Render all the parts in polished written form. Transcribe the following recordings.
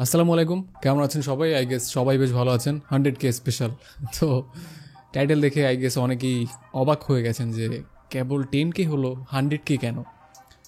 আসসালামু আলাইকুম, কেমন আছেন সবাই? আই গেস সবাই বেশ ভালো আছেন। 100K special. তো টাইটেল দেখে আই গেস অনেকেই অবাক হয়ে গেছেন যে কেবল 10K হলো, 100K কেন?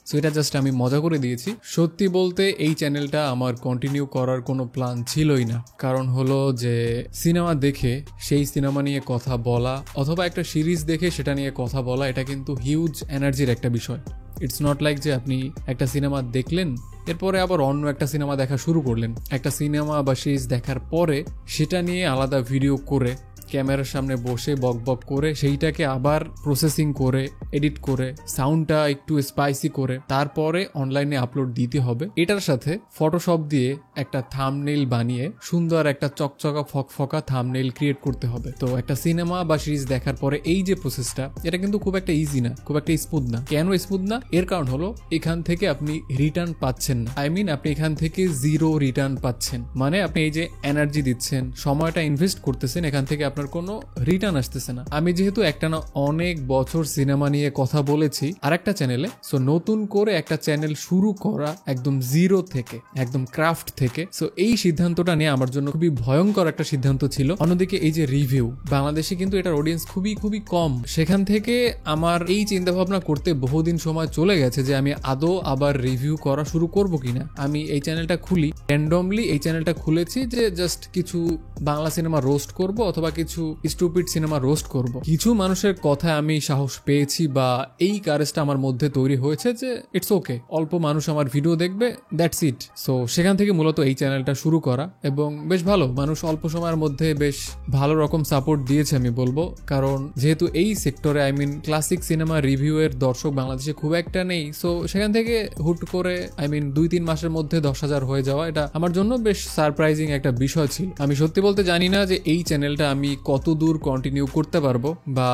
সো এটা জাস্ট আমি মজা করে দিয়েছি। সত্যি বলতে এই চ্যানেলটা আমার কন্টিনিউ করার কোনো প্ল্যান ছিলই না। কারণ হলো যে সিনেমা দেখে সেই সিনেমা নিয়ে কথা বলা অথবা একটা সিরিজ দেখে সেটা নিয়ে কথা বলা, এটা কিন্তু হিউজ এনার্জির একটা বিষয়। ইটস নট লাইক যে আপনি একটা সিনেমা দেখলেন, এরপরে আবার অন্য একটা সিনেমা দেখা শুরু করলেন। একটা সিনেমা বা সিরিজ দেখার পরে সেটা নিয়ে আলাদা ভিডিও করে ক্যামেরার সামনে বসে বক বক করে সেইটাকে আবার প্রসেসিং করে এডিট করে সাউন্ডটা একটু স্পাইসি করে তারপরে অনলাইনে আপলোড দিতে হবে। এটার সাথে ফটোশপ দিয়ে একটা থাম্বনেইল বানিয়ে সুন্দর একটা চকচকা ফকফকা থাম্বনেইল ক্রিয়েট করতে হবে। তো একটা সিনেমা বা সিরিজ দেখার পরে এই যে প্রসেসটা, এটা কিন্তু খুব একটা ইজি না, খুব একটা স্মুথ না। কেন স্মুথ না? এর কারণ হলো এখান থেকে আপনি রিটার্ন পাচ্ছেন না। আপনি এখান থেকে জিরো রিটার্ন পাচ্ছেন। মানে আপনি এই যে এনার্জি দিচ্ছেন, সময়টা ইনভেস্ট করতেছেন, এখান থেকে আপনার কোনো রিটার্ন আসতেছে না। আমি যেহেতু একটা না অনেক বছর সিনেমা নিয়ে কথা বলেছি আর একটা চ্যানেলে, সো নতুন করে একটা চ্যানেল শুরু করা একদম জিরো থেকে, একদম ক্রাফট থেকে, সো এই সিদ্ধান্তটা নিয়ে আমার জন্য খুবই ভয়ঙ্কর একটা সিদ্ধান্ত ছিল। অন্যদিকে এই যে রিভিউ, বাংলাদেশে কিন্তু এটার অডিয়েন্স খুবই খুবই কম। সেখান থেকে আমার এই চিন্তা ভাবনা করতে বহুদিন সময় চলে গেছে যে আমি আদৌ আবার রিভিউ করা শুরু করব কিনা। আমি এই চ্যানেলটা খুলি র্যান্ডমলি, এই চ্যানেলটা খুলেছি যে জাস্ট কিছু বাংলা সিনেমা রোস্ট করব অথবা কিছু স্টুপিড সিনেমা রোস্ট করব। কিছু মানুষের কথায় আমি সাহস পেয়েছি বা এই কারেজটা আমার মধ্যে তৈরি হয়েছে যে ইটস ওকে, অল্প মানুষ আমার ভিডিও দেখবে, দ্যাটস ইট। সো সেখান থেকে মূলত এই চ্যানেলটা শুরু করা, এবং বেশ ভালো মানুষ অল্প সময়ের মধ্যে বেশ ভালো রকম সাপোর্ট দিয়েছে আমি বলবো। কারণ যেহেতু এই সেক্টরে ক্লাসিক সিনেমা রিভিউ এর দর্শক বাংলাদেশে খুব একটা নেই, সো সেখান থেকে হুট করে 2-3 মাসের মধ্যে 10,000 হয়ে যাওয়া, এটা আমার জন্য বেশ সারপ্রাইজিং একটা বিষয় ছিল। আমি সত্যি বলতে জানি না যে এই চ্যানেলটা আমি কত দূর কন্টিনিউ করতে পারবো, বা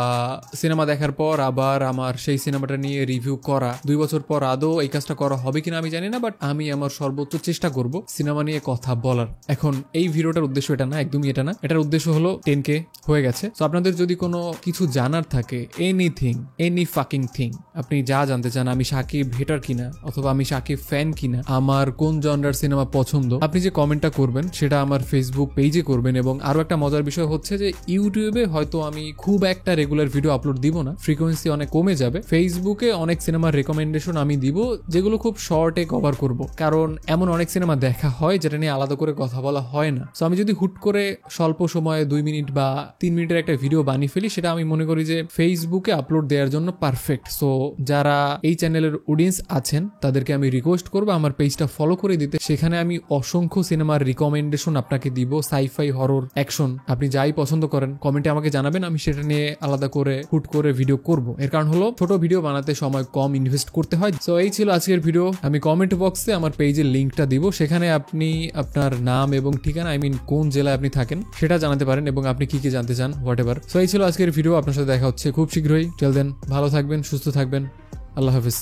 সিনেমা দেখার পর আবার আমার সেই সিনেমাটা নিয়ে রিভিউ করা 2 বছর পর আদৌ এই কাজটা করা হবে কিনা আমি জানি না, বাট আমি আমার সর্বোচ্চ চেষ্টা করব সিনেমা নিয়ে কথা বলার। এখন এই ভিডিওটার উদ্দেশ্য এটা না, একদমই এটা না। এটার উদ্দেশ্য হলো 10K হয়ে গেছে। তো আপনাদের যদি কোনো কিছু জানার থাকে, এনিথিং, এনি ফাকিং থিং, আপনি যা জানতে চান, আমি শাকিব হেটার কিনা অথবা আমি শাকিব ফ্যান কিনা, আমার কোন জনরার সিনেমা পছন্দ, আপনি যে কমেন্টটা করবেন সেটা আমার ফেসবুক পেজে করবেন। এবং আরো একটা মজার বিষয় হচ্ছে যে ইউটিউবে হয়তো আমি খুব একটা রেগুলার ভিডিও আপলোড দিব না, ফ্রিকোয়েন্সি অনেক কমে যাবে। ফেসবুকে অনেক সিনেমার রেকমেন্ডেশন আমি দিব যেগুলো খুব শর্টে কভার করব, কারণ এমন অনেক সিনেমা দেখা হয় যেটা নিয়ে আলাদা করে কথা বলা হয় না। সো আমি যদি হুট করে স্বল্প সময়ে 2 মিনিট বা 3 মিনিটের একটা ভিডিও বানিয়ে ফেলি, সেটা আমি মনে করি যে ফেসবুকে আপলোড দেওয়ার জন্য পারফেক্ট। সো যারা এই চ্যানেলের অডিয়েন্স আছেন তাদেরকে আমি রিকোয়েস্ট করবো আমার পেজটা ফলো করে দিতে। সেখানে আমি অসংখ্য সিনেমার রিকমেন্ডেশন আপনাকে দিব, সাইফাই, হরর, অ্যাকশন, আপনি যাই পছন্দ করেন কমেন্টে আমাকে জানাবেন, আমি সেটা নিয়ে আলাদা করে হুট করে ভিডিও করব। এর কারণ হলো ছোট ভিডিও বানাতে সময় কম ইনভেস্ট করতে হয়। সো এই ছিল আজকের ভিডিও। আমি কমেন্ট বক্সে আমার পেজের লিঙ্কটা দিব, সেখানে আপনি আপনার নাম এবং ঠিকানা, কোন জেলায় আপনি থাকেন সেটা জানাতে পারেন, এবং আপনি কি কি জানতে চান, হোয়াট এভার। সো এই ছিল আজকের ভিডিও। আপনার সাথে দেখা হচ্ছে খুব শীঘ্রই। টিল দেন ভালো থাকবেন, সুস্থ থাকবেন। আল্লাহ হাফিজ।